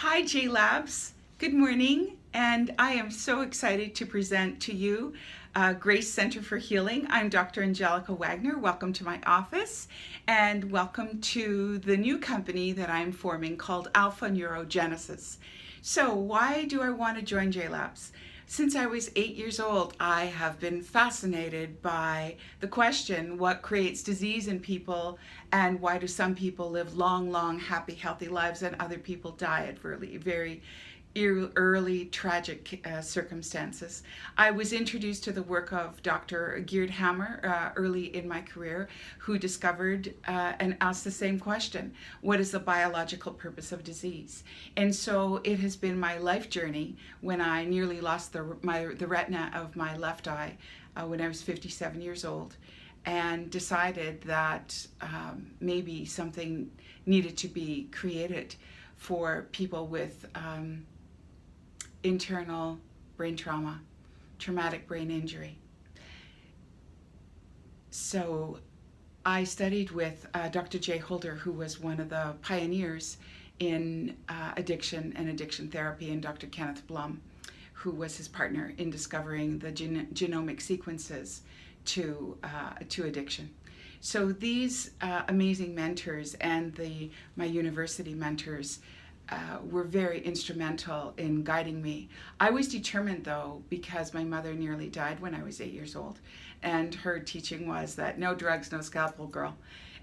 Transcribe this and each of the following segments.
Hi, JLabs. Good morning, and I am so excited to present to you Grace Center for Healing. I'm Dr. Angelika Wagner. Welcome to my office, and welcome to the new company that I'm forming called Alpha Neurogenesis. So, why do I want to join JLabs? Since I was 8 years old, I have been fascinated by the question, what creates disease in people, and why do some people live long, happy, healthy lives and other people die at very early tragic circumstances. I was introduced to the work of Dr. Geert Hammer early in my career, who discovered and asked the same question: what is the biological purpose of disease? And so it has been my life journey when I nearly lost the retina of my left eye when I was 57 years old, and decided that maybe something needed to be created for people with internal brain trauma, traumatic brain injury. So I studied with Dr. Jay Holder, who was one of the pioneers in addiction and addiction therapy, and Dr. Kenneth Blum, who was his partner in discovering the genomic sequences to addiction. So these amazing mentors and my university mentors were very instrumental in guiding me. I was determined, though, because my mother nearly died when I was 8 years old, and her teaching was that no drugs, no scalpel, girl.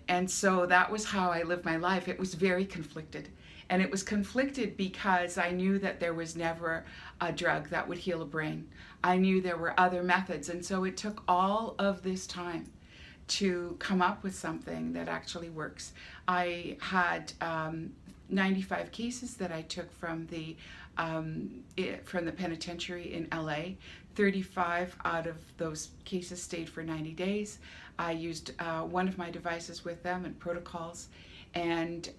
And so that was how I lived my life. It was very conflicted. And it was conflicted because I knew that there was never a drug that would heal a brain. I knew there were other methods. And so it took all of this time to come up with something that actually works. I had 95 cases that I took from the penitentiary in LA. 35 out of those cases stayed for 90 days. I used one of my devices with them and protocols, and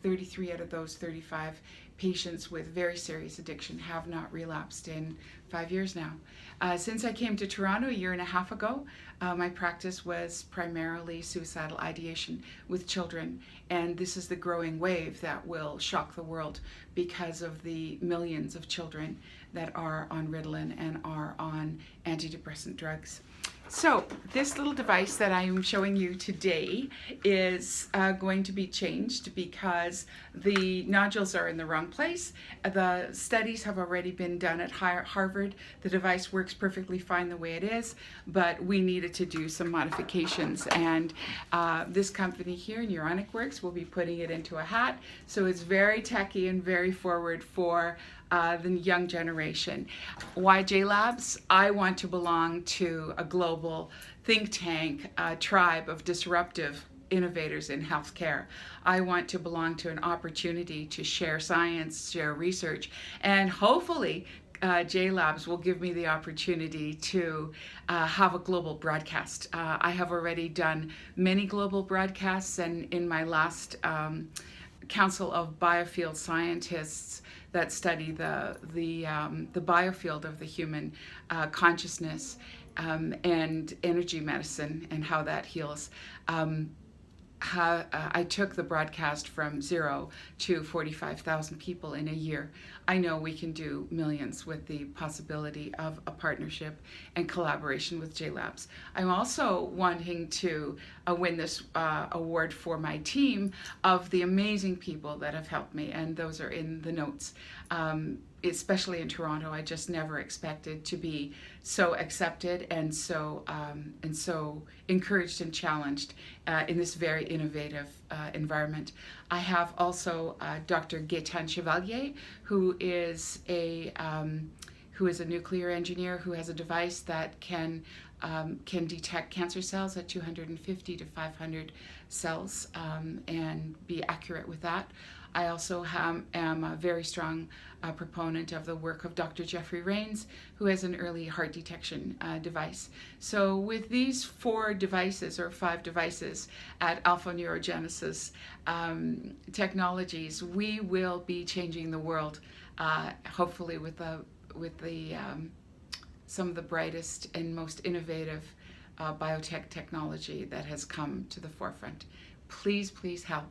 33 out of those 35 patients with very serious addiction have not relapsed in 5 years now. Since I came to Toronto a year and a half ago, my practice was primarily suicidal ideation with children, and this is the growing wave that will shock the world because of the millions of children that are on Ritalin and are on antidepressant drugs. So this little device that I am showing you today is going to be changed because the nodules are in the wrong place. The studies have already been done at Harvard. The device works perfectly fine the way it is, but we needed to do some modifications. And this company here, Neuronic Works, will be putting it into a hat. So it's very techy and very forward for the young generation. Why JLabs? I want to belong to a global think tank, tribe of disruptive innovators in healthcare. I want to belong to an opportunity to share science, share research, and hopefully JLabs will give me the opportunity to have a global broadcast. I have already done many global broadcasts, and in my last Council of Biofield Scientists that study the biofield of the human consciousness and energy medicine and how that heals. I took the broadcast from 0 to 45,000 people in a year. I know we can do millions with the possibility of a partnership and collaboration with JLabs. I'm also wanting to win this award for my team of the amazing people that have helped me, and those are in the notes. Especially in Toronto, I just never expected to be so accepted and so encouraged and challenged in this very innovative environment. I have also Dr. Gaetan Chevalier, who is a nuclear engineer who has a device that can detect cancer cells at 250 to 500 cells and be accurate with that. I also am a very strong proponent of the work of Dr. Jeffrey Rains, who has an early heart detection device. So with these 4 devices or 5 devices at Alpha Neurogenesis Technologies, we will be changing the world, hopefully with some of the brightest and most innovative biotech technology that has come to the forefront. Please help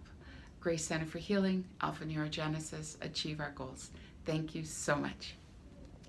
Grace Center for Healing, Alpha Neurogenesis, achieve our goals. Thank you so much.